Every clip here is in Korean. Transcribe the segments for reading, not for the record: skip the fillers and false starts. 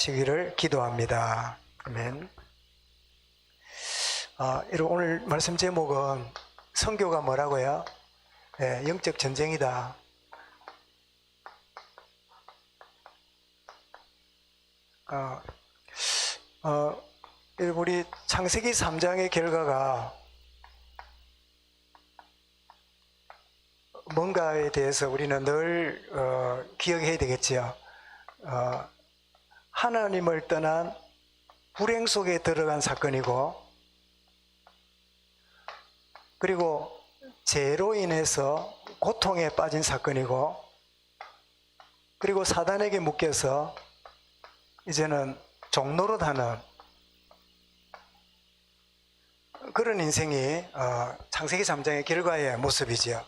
하시기를 기도합니다. 아멘. 오늘 말씀 제목은 선교가 뭐라고요? 영적 전쟁이다. 우리 창세기 3장의 결과가 뭔가에 대해서 우리는 늘 기억해야 되겠지요. 하나님을 떠난 불행 속에 들어간 사건이고, 그리고 죄로 인해서 고통에 빠진 사건이고, 그리고 사단에게 묶여서 이제는 종노릇하는 그런 인생이 창세기 3장의 결과의 모습이지요.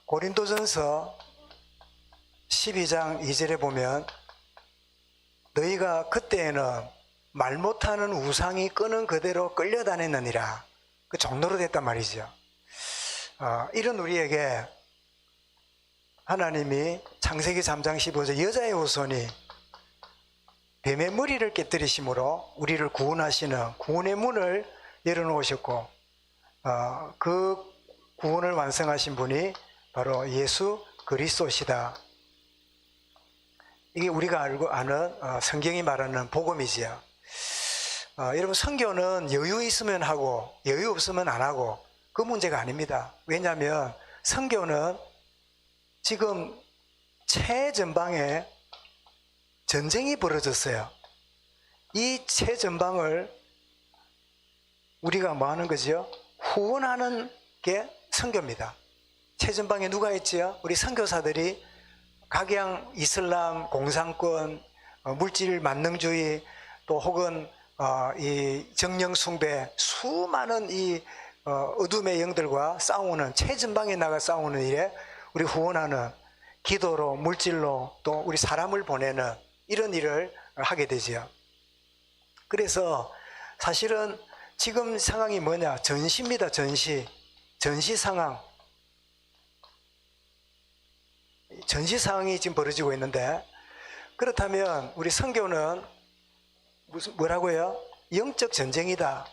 고린도전서 12장 2절에 보면 너희가 그때에는 말 못하는 우상이 끄는 그대로 끌려다녔느니라. 그 종로로 됐단 말이죠. 이런 우리에게 하나님이 창세기 3장 15절 여자의 후손이 뱀의 머리를 깨뜨리심으로 우리를 구원하시는 구원의 문을 열어놓으셨고, 그 구원을 완성하신 분이 바로 예수 그리스도시다. 이게 우리가 알고 아는 성경이 말하는 복음이지요. 여러분, 선교는 여유 있으면 하고 여유 없으면 안 하고 그 문제가 아닙니다. 왜냐하면 선교는 지금 최전방에 전쟁이 벌어졌어요. 이 최전방을 우리가 뭐 하는 거죠? 후원하는 게 선교입니다. 최전방에 누가 있지요? 우리 선교사들이 각양 이슬람, 공산권, 물질 만능주의, 또 혹은 이 정령 숭배, 수많은 이 어둠의 영들과 싸우는, 최전방에 나가 싸우는 일에 우리 후원하는, 기도로, 물질로 또 우리 사람을 보내는 이런 일을 하게 되지요. 그래서 사실은 지금 상황이 뭐냐? 전시입니다. 전시 상황. 전시 상황이 지금 벌어지고 있는데, 그렇다면 우리 선교는 뭐라고요? 영적 전쟁이다.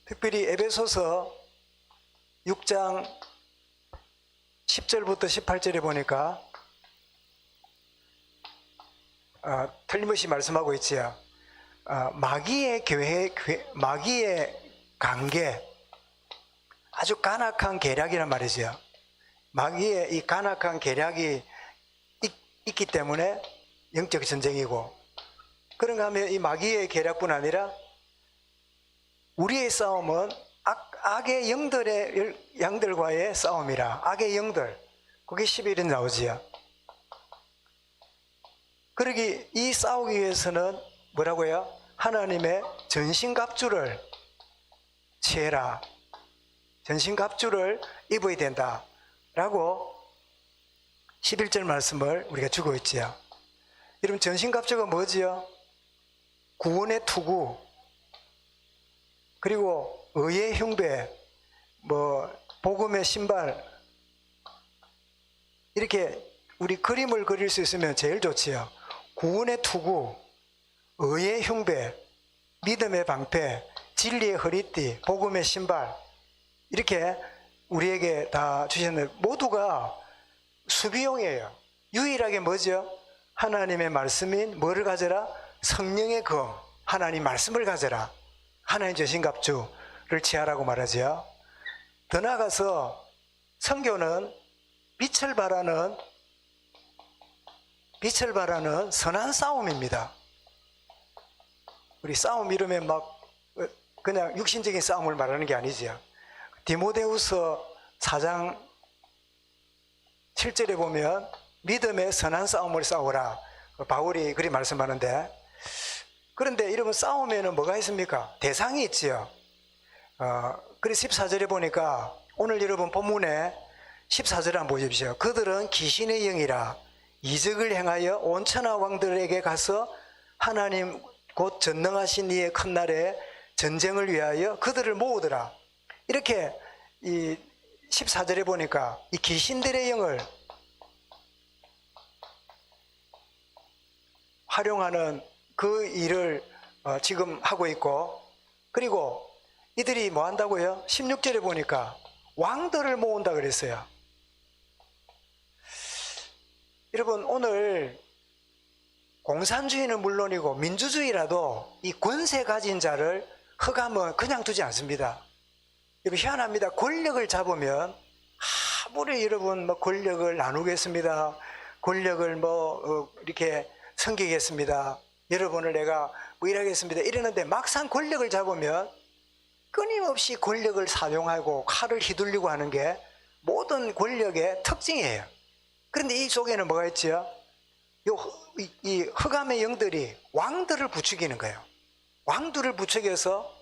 특별히 에베소서 6장 10절부터 18절에 보니까 틀림없이 말씀하고 있지요. 마귀의 마귀의 관계, 아주 간악한 계략이란 말이죠. 마귀의 이 간악한 계략이 있기 때문에 영적 전쟁이고, 그런가 하면 이 마귀의 계략뿐 아니라 우리의 싸움은 악의 양들과의 싸움이라. 악의 영들, 그게 11인 나오지요. 그러기 이 싸우기 위해서는 뭐라고요? 하나님의 전신갑주를 취해라. 전신갑주를 입어야 된다 라고 11절 말씀을 우리가 주고 있지요. 여러분, 전신갑주가 뭐지요? 구원의 투구, 그리고 의의 흉배, 복음의 신발, 이렇게 우리 그림을 그릴 수 있으면 제일 좋지요. 구원의 투구, 의의 흉배, 믿음의 방패, 진리의 허리띠, 복음의 신발, 이렇게 우리에게 다 주셨는데 모두가 수비용이에요. 유일하게 뭐죠? 하나님의 말씀인 뭐를 가져라? 성령의 검, 하나님 말씀을 가져라. 하나님 전신갑주를 취하라고 말하죠. 더 나아가서 선교는 빛을 발하는 선한 싸움입니다. 우리 싸움 이러면 막 그냥 육신적인 싸움을 말하는 게 아니지요. 디모데후서 4장 7절에 보면 믿음의 선한 싸움을 싸우라, 바울이 그리 말씀하는데, 그런데 이러면 싸우면 뭐가 있습니까? 대상이 있지요. 그래서 14절에 보니까 오늘 여러분 본문에 14절 한번 보십시오. 그들은 귀신의 영이라 이적을 행하여 온 천하 왕들에게 가서 하나님 곧 전능하신 이의 큰 날에 전쟁을 위하여 그들을 모으더라. 이렇게 이 14절에 보니까 이 귀신들의 영을 활용하는 그 일을 지금 하고 있고, 그리고 이들이 뭐 한다고요? 16절에 보니까 왕들을 모은다 그랬어요. 여러분, 오늘 공산주의는 물론이고 민주주의라도 이 권세 가진 자를 흑암은 그냥 두지 않습니다. 여러분, 희한합니다. 권력을 잡으면 아무리 여러분 뭐 권력을 나누겠습니다, 권력을 이렇게 섬기겠습니다, 여러분을 내가 뭐 일하겠습니다 이러는데, 막상 권력을 잡으면 끊임없이 권력을 사용하고 칼을 휘둘리고 하는 게 모든 권력의 특징이에요. 그런데 이 속에는 뭐가 있죠? 이 흑암의 영들이 왕들을 부추기는 거예요. 왕들을 부추겨서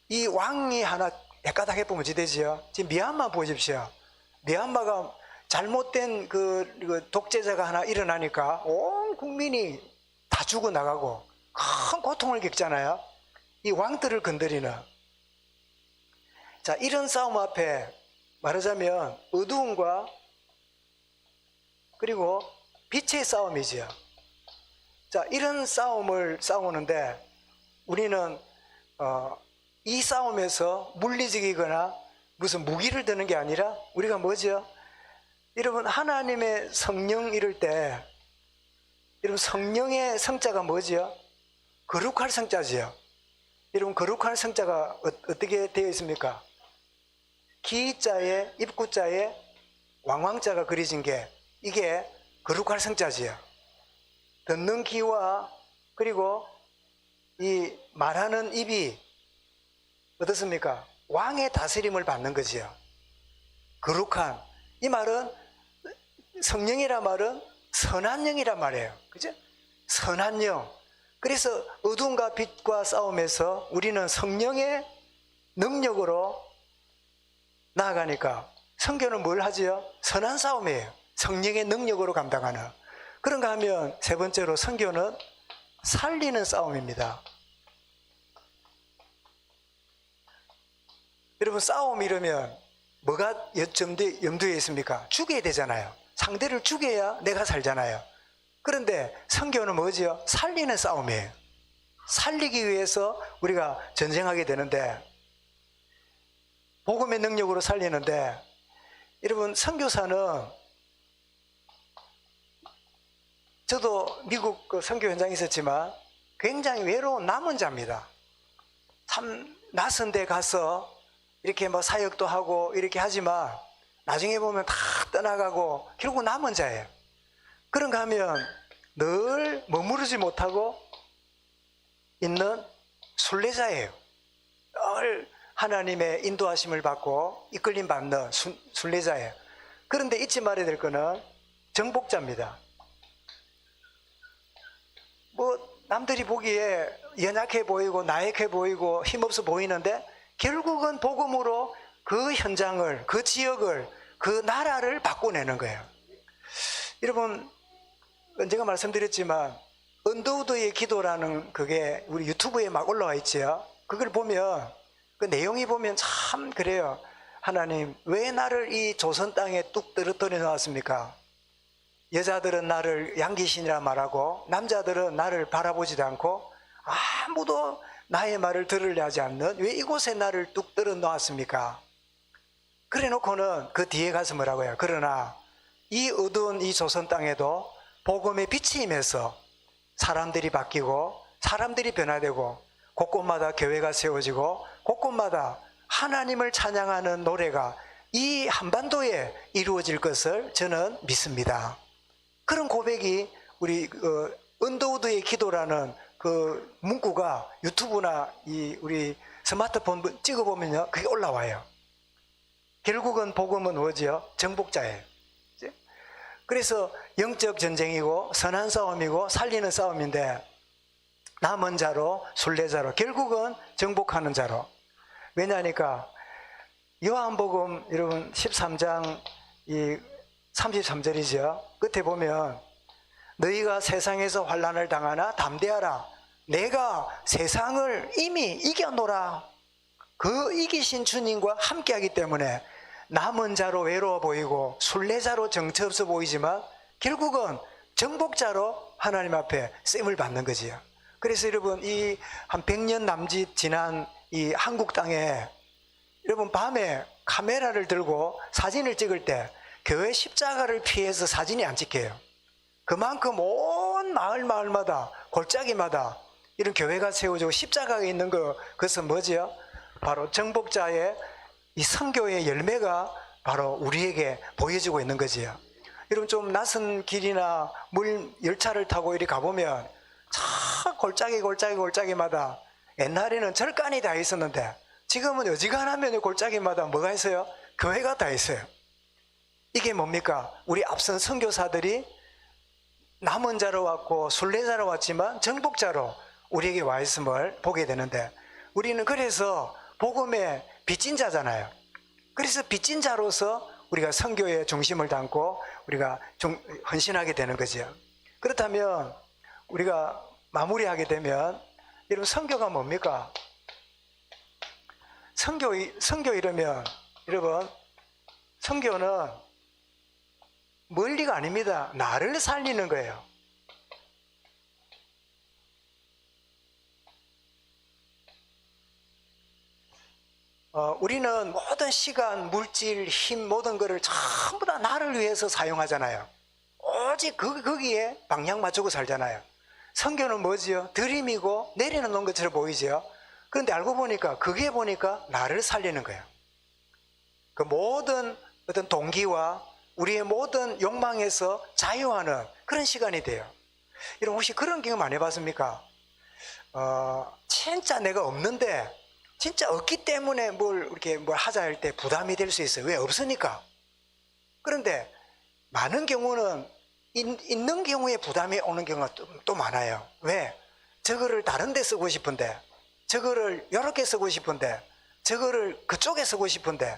이 왕이 하나 애까닥 보면 되지요. 지금 미얀마 보십시오. 미얀마가 잘못된 그 독재자가 하나 일어나니까 온 국민이 다 죽어나가고 큰 고통을 겪잖아요. 이 왕들을 건드리는. 자, 이런 싸움 앞에 말하자면 어두움과 그리고 빛의 싸움이지요. 자, 이런 싸움을 싸우는데 우리는 이 싸움에서 물리적이거나 무슨 무기를 드는 게 아니라 우리가 뭐죠? 여러분, 하나님의 성령 이럴 때 여러분, 성령의 성자가 뭐지요? 거룩할 성자지요. 여러분, 거룩할 성자가 어떻게 되어 있습니까? 기자에 입구자에 왕왕자가 그려진 게 이게 거룩할 성자지요. 듣는 귀와 그리고 이 말하는 입이 어떻습니까? 왕의 다스림을 받는 거지요. 거룩한, 이 말은 성령이란 말은 선한 영이란 말이에요. 그죠? 선한 영. 그래서 어둠과 빛과 싸움에서 우리는 성령의 능력으로 나아가니까 성경은 뭘 하지요? 선한 싸움이에요. 성령의 능력으로 감당하는. 그런가 하면 세 번째로 선교는 살리는 싸움입니다. 여러분, 싸움 이러면 뭐가 염두에 있습니까? 죽여야 되잖아요. 상대를 죽여야 내가 살잖아요. 그런데 선교는 뭐지요? 살리는 싸움이에요. 살리기 위해서 우리가 전쟁하게 되는데, 복음의 능력으로 살리는데, 여러분, 선교사는, 저도 미국 그 선교 현장에 있었지만 굉장히 외로운 남은 자입니다. 참 낯선 데 가서 이렇게 뭐 사역도 하고 이렇게 하지만 나중에 보면 다 떠나가고 결국 남은 자예요. 그런가 하면 늘 머무르지 못하고 있는 순례자예요. 늘 하나님의 인도하심을 받고 이끌림 받는 순례자예요. 그런데 잊지 말아야 될 거는 정복자입니다. 뭐 남들이 보기에 연약해 보이고 나약해 보이고 힘없어 보이는데 결국은 복음으로 그 현장을, 그 지역을, 그 나라를 바꿔내는 거예요. 여러분, 언젠가 말씀드렸지만 언더우드의 기도라는 그게 우리 유튜브에 막 올라와 있지요. 그걸 보면 그 내용이 보면 참 그래요. 하나님, 왜 나를 이 조선 땅에 뚝 떨어뜨려 놓았습니까? 여자들은 나를 양귀신이라 말하고 남자들은 나를 바라보지도 않고 아무도 나의 말을 들으려 하지 않는 왜 이곳에 나를 뚝 떨어 놓았습니까? 그래 놓고는 그 뒤에 가서 뭐라고 해요? 그러나 이 어두운 이 조선 땅에도 복음의 빛이 임해서 사람들이 바뀌고 사람들이 변화되고 곳곳마다 교회가 세워지고 곳곳마다 하나님을 찬양하는 노래가 이 한반도에 이루어질 것을 저는 믿습니다. 그런 고백이 우리 언더우드의 기도라는 그 문구가 유튜브나 우리 스마트폰 찍어보면요, 그게 올라와요. 결국은 복음은 뭐지요? 정복자예요. 그래서 영적 전쟁이고 선한 싸움이고 살리는 싸움인데, 남은 자로 순례자로 결국은 정복하는 자로. 왜냐하니까 요한복음 여러분 13장 33절이죠. 끝에 보면 너희가 세상에서 환난을 당하나 담대하라. 내가 세상을 이미 이겨노라. 그 이기신 주님과 함께하기 때문에 남은 자로 외로워 보이고 순례자로 정처 없어 보이지만 결국은 정복자로 하나님 앞에 쓰임을 받는 거지요. 그래서 여러분 이 한 100년 남짓 지난 이 한국 땅에 여러분 밤에 카메라를 들고 사진을 찍을 때 교회 십자가를 피해서 사진이 안 찍혀요. 그만큼 온 마을마다 골짜기마다 이런 교회가 세워지고 십자가가 있는 그것은 뭐지요? 바로 정복자의 이 선교의 열매가 바로 우리에게 보여지고 있는 거지요. 여러분 좀 낯선 길이나 열차를 타고 이리 가보면 참 골짜기마다 옛날에는 절간이 다 있었는데 지금은 어지간하면 골짜기마다 뭐가 있어요? 교회가 다 있어요. 이게 뭡니까? 우리 앞선 선교사들이 남은 자로 왔고 순례자로 왔지만 정복자로 우리에게 와 있음을 보게 되는데 우리는 그래서 복음의 빚진 자잖아요. 그래서 빚진 자로서 우리가 선교의 중심을 담고 우리가 헌신하게 되는 거죠. 그렇다면 우리가 마무리하게 되면 여러분 선교가 뭡니까? 선교 이러면 여러분 선교는 멀리가 아닙니다. 나를 살리는 거예요. 우리는 모든 시간, 물질, 힘, 모든 것을 전부 다 나를 위해서 사용하잖아요. 오직 거기에 방향 맞추고 살잖아요. 선교는 뭐지요? 들이미고 내려놓는 것처럼 보이죠. 그런데 알고 보니까 그게 보니까 나를 살리는 거예요. 그 모든 어떤 동기와 우리의 모든 욕망에서 자유하는 그런 시간이 돼요. 여러분 혹시 그런 경험 안 해봤습니까? 진짜 내가 없는데 진짜 없기 때문에 뭘 하자 할 때 부담이 될 수 있어요. 왜? 없으니까. 그런데 많은 경우는 있는 경우에 부담이 오는 경우가 또 많아요. 왜? 저거를 다른 데 쓰고 싶은데, 저거를 이렇게 쓰고 싶은데, 저거를 그쪽에 쓰고 싶은데,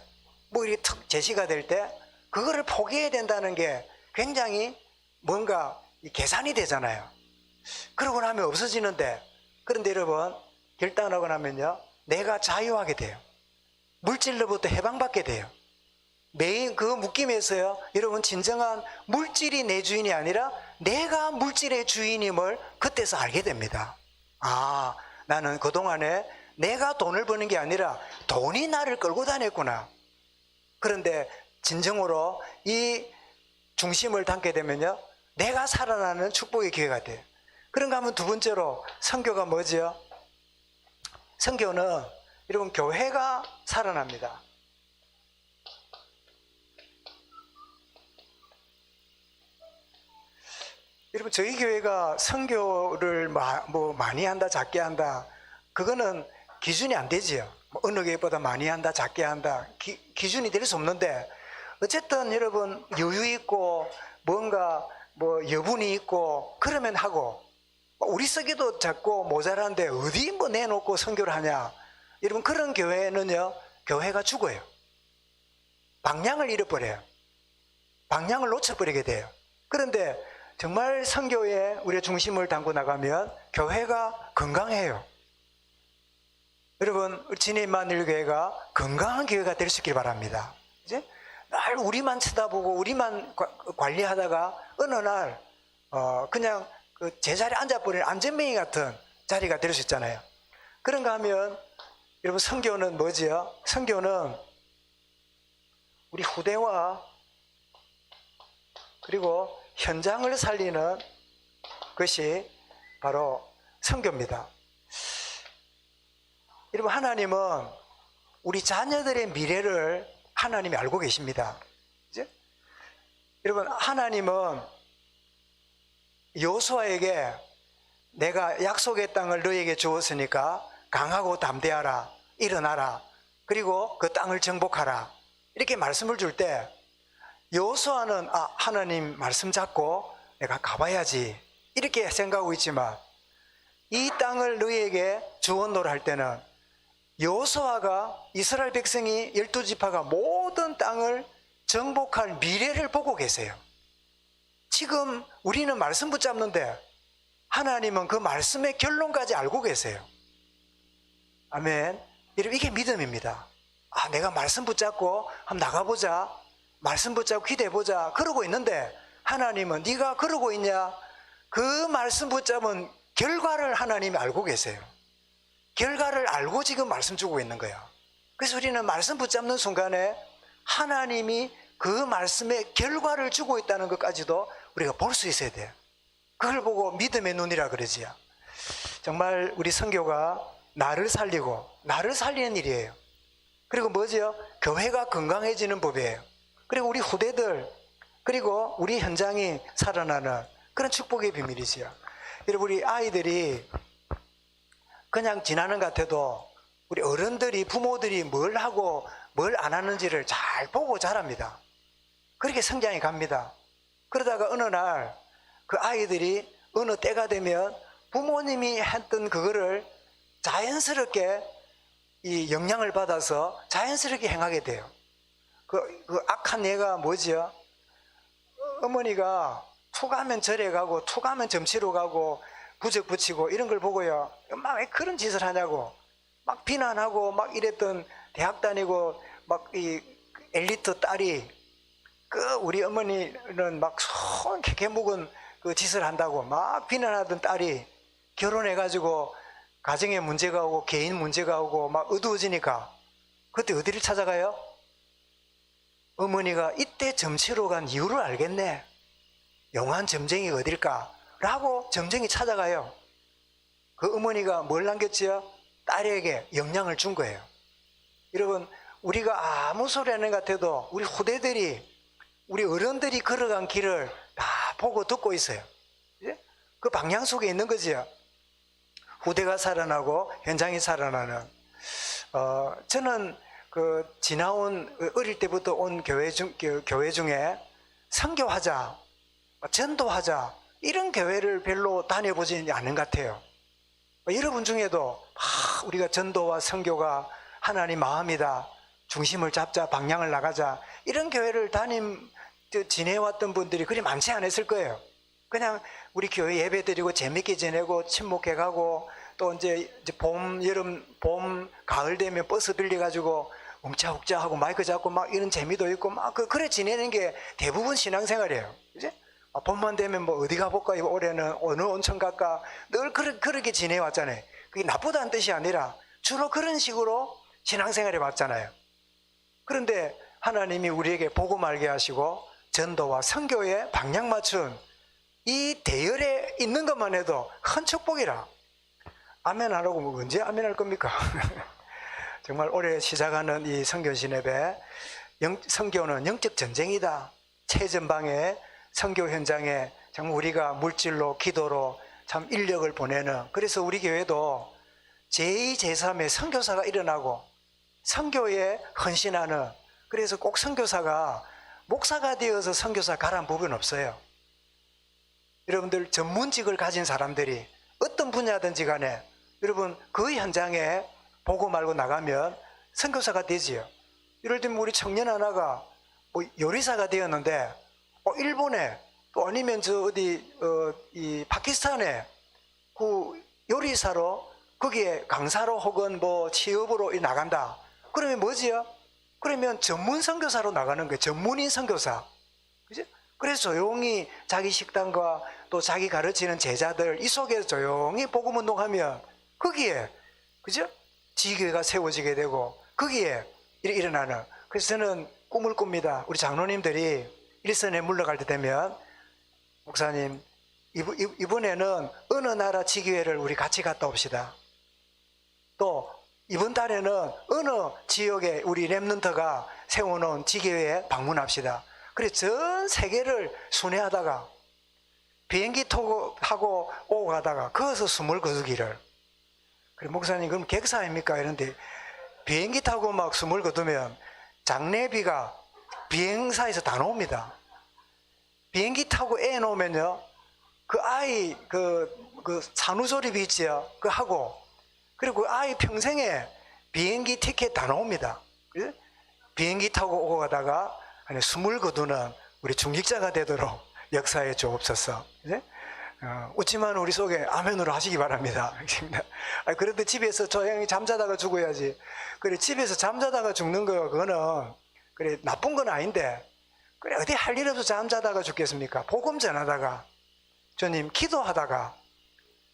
뭐 이렇게 턱 제시가 될 때, 그거를 포기해야 된다는 게 굉장히 뭔가 계산이 되잖아요. 그러고 나면 없어지는데, 그런데 여러분, 결단하고 나면요, 내가 자유하게 돼요. 물질로부터 해방받게 돼요. 매일 그 묶임에서요, 여러분 진정한 물질이 내 주인이 아니라 내가 물질의 주인임을 그때서 알게 됩니다. 아, 나는 그동안에 내가 돈을 버는 게 아니라 돈이 나를 끌고 다녔구나. 그런데 진정으로 이 중심을 담게 되면요, 내가 살아나는 축복의 기회가 돼요. 그런가 하면 두 번째로 선교가 뭐죠? 선교는 여러분 교회가 살아납니다. 여러분 저희 교회가 선교를 많이 한다 작게 한다 그거는 기준이 안 되지요. 어느 교회보다 많이 한다 작게 한다 기준이 될 수 없는데 어쨌든 여러분 여유 있고 뭔가 여분이 있고 그러면 하고 우리 쓰기도 작고 모자란데 어디 내놓고 선교를 하냐. 여러분 그런 교회는요 교회가 죽어요. 방향을 잃어버려요. 방향을 놓쳐버리게 돼요. 그런데 정말 선교에 우리의 중심을 담고 나가면 교회가 건강해요. 여러분 진해만일교회가 건강한 교회가 될 수 있길 바랍니다. 이제 날 우리만 쳐다보고 우리만 관리하다가 어느 날 그냥 그 제자리에 앉아버리는 안전뱅이 같은 자리가 될 수 있잖아요. 그런가 하면 여러분 선교는 뭐지요? 선교는 우리 후대와 그리고 현장을 살리는 것이 바로 선교입니다. 여러분 하나님은 우리 자녀들의 미래를 하나님이 알고 계십니다. 이제? 여러분 하나님은 여호수아에게 내가 약속의 땅을 너에게 주었으니까 강하고 담대하라, 일어나라, 그리고 그 땅을 정복하라 이렇게 말씀을 줄 때 여호수아는 하나님 말씀 잡고 내가 가봐야지 이렇게 생각하고 있지만 이 땅을 너희에게 주었노라 할 때는 여호수아가 이스라엘 백성이 12지파가 모든 땅을 정복할 미래를 보고 계세요. 지금 우리는 말씀 붙잡는데 하나님은 그 말씀의 결론까지 알고 계세요. 아멘. 여러분 이게 믿음입니다. 내가 말씀 붙잡고 한번 나가보자, 말씀 붙잡고 기대해보자 그러고 있는데 하나님은 네가 그러고 있냐? 그 말씀 붙잡은 결과를 하나님이 알고 계세요. 결과를 알고 지금 말씀 주고 있는 거예요. 그래서 우리는 말씀 붙잡는 순간에 하나님이 그 말씀의 결과를 주고 있다는 것까지도 우리가 볼 수 있어야 돼요. 그걸 보고 믿음의 눈이라 그러지요. 정말 우리 선교가 나를 살리고 나를 살리는 일이에요. 그리고 뭐죠? 교회가 건강해지는 법이에요. 그리고 우리 후대들, 그리고 우리 현장이 살아나는 그런 축복의 비밀이지요. 여러분, 우리 아이들이 그냥 지나는 것 같아도 우리 어른들이, 부모들이 뭘 하고 뭘 안 하는지를 잘 보고 자랍니다. 그렇게 성장이 갑니다. 그러다가 어느 날 그 아이들이 어느 때가 되면 부모님이 했던 그거를 자연스럽게 이 영향을 받아서 자연스럽게 행하게 돼요. 그 악한 예가 뭐지요? 어머니가 툭 하면 절에 가고 툭 하면 점치러 가고 부적 붙이고 이런 걸 보고요, 엄마 왜 그런 짓을 하냐고 막 비난하고 막 이랬던, 대학 다니고 막 이 엘리트 딸이 그 우리 어머니는 막 손 캐캐 묵은 그 짓을 한다고 막 비난하던 딸이 결혼해가지고 가정에 문제가 오고 개인 문제가 오고 막 어두워지니까 그때 어디를 찾아가요? 어머니가 이때 점치러 간 이유를 알겠네. 용한 점쟁이가 어딜까? 라고 점쟁이 찾아가요. 그 어머니가 뭘 남겼지요? 딸에게 영향을 준 거예요. 여러분, 우리가 아무 소리 하는 것 같아도 우리 후대들이, 우리 어른들이 걸어간 길을 다 보고 듣고 있어요. 그 방향 속에 있는 거지요. 후대가 살아나고 현장이 살아나는. 저는 그 지나온 어릴 때부터 온 교회 중에 선교하자, 전도하자 이런 교회를 별로 다녀보지 않는 것 같아요. 여러분 중에도 우리가 전도와 선교가 하나님 마음이다, 중심을 잡자, 방향을 나가자, 이런 교회를 지내왔던 분들이 그리 많지 않았을 거예요. 그냥 우리 교회 예배 드리고 재밌게 지내고 친목해 가고, 또 이제 봄, 여름, 봄, 가을 되면 버스 빌려가지고 웅차욱차 하고 마이크 잡고 막 이런 재미도 있고 막 그래 지내는 게 대부분 신앙생활이에요. 그지? 봄만 되면 뭐 어디 가볼까? 올해는 어느 온천 갈까? 늘 그렇게 지내왔잖아요. 그게 나쁘다는 뜻이 아니라 주로 그런 식으로 신앙생활해 왔잖아요. 그런데 하나님이 우리에게 복음 알게 하시고 전도와 선교에 방향 맞춘 이 대열에 있는 것만 해도 큰 축복이라. 아멘 안 하고 뭐 언제 아멘 할 겁니까? 정말 올해 시작하는 이 선교 진협에 선교는 영적 전쟁이다. 최전방에 선교 현장에 정말 우리가 물질로 기도로 참 인력을 보내는, 그래서 우리 교회도 제2, 제3의 선교사가 일어나고 선교에 헌신하는, 그래서 꼭 선교사가 목사가 되어서 선교사 가란 법은 없어요. 여러분들 전문직을 가진 사람들이 어떤 분야든지 간에 여러분 그 현장에 보고 말고 나가면 선교사가 되지요. 예를 들면 우리 청년 하나가 뭐 요리사가 되었는데 일본에 또 아니면 이 파키스탄에 그 요리사로 거기에 강사로 혹은 뭐 취업으로 나간다. 그러면 뭐지요? 그러면 전문 선교사로 나가는 거예요. 전문인 선교사. 그죠? 그래서 조용히 자기 식당과 또 자기 가르치는 제자들 이 속에서 조용히 복음 운동하면 거기에, 그죠? 지교회가 세워지게 되고 거기에 일어나는. 그래서 저는 꿈을 꿉니다. 우리 장로님들이 일선에 물러갈 때 되면, 목사님 이번에는 어느 나라 지교회를 우리 같이 갔다 옵시다. 또 이번 달에는 어느 지역에 우리 렘넌트가 세워놓은 지교회에 방문합시다. 그래서 전 세계를 순회하다가 비행기 타고 오고 가다가 거기서 숨을 거두기를. 그래, 목사님 그럼 객사 아닙니까? 이런데 비행기 타고 막 숨을 거두면 장례비가 비행사에서 다 나옵니다. 비행기 타고 애 놓으면요, 그 아이 그 산후조리비 있지요, 그 하고, 그리고 그 아이 평생에 비행기 티켓 다 나옵니다. 그래? 비행기 타고 오고 가다가 숨을 거두는 우리 중직자가 되도록 역사에 주옵소서. 그래? 웃지만 우리 속에 아멘으로 하시기 바랍니다. 그래도 집에서 조용히 잠자다가 죽어야지. 그래, 집에서 잠자다가 죽는 거, 그거는, 그래, 나쁜 건 아닌데, 그래 어디 할 일 없어 잠자다가 죽겠습니까? 복음 전하다가, 주님 기도하다가,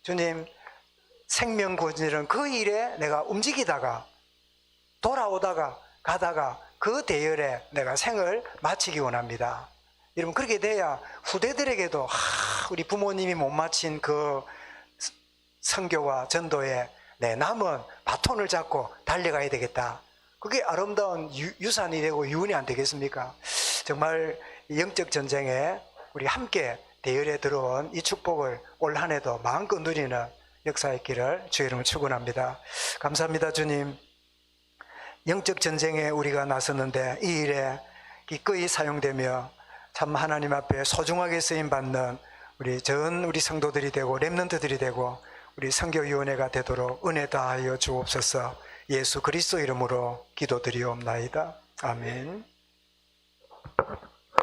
주님 생명 구원이라는 그 일에 내가 움직이다가 돌아오다가 가다가 그 대열에 내가 생을 마치기 원합니다. 여러분 그렇게 돼야 후대들에게도 우리 부모님이 못 마친 그 선교와 전도에 내 남은 바톤을 잡고 달려가야 되겠다. 그게 아름다운 유산이 되고 유언이 안 되겠습니까? 정말 영적 전쟁에 우리 함께 대열에 들어온 이 축복을 올 한 해도 마음껏 누리는 역사의 길을 주의 이름으로 축원합니다. 감사합니다. 주님, 영적 전쟁에 우리가 나섰는데 이 일에 기꺼이 사용되며 참 하나님 앞에 소중하게 쓰임받는 우리 성도들이 되고 렘넌트들이 되고 우리 선교위원회가 되도록 은혜 다하여 주옵소서. 예수 그리스도 이름으로 기도드리옵나이다. 아멘.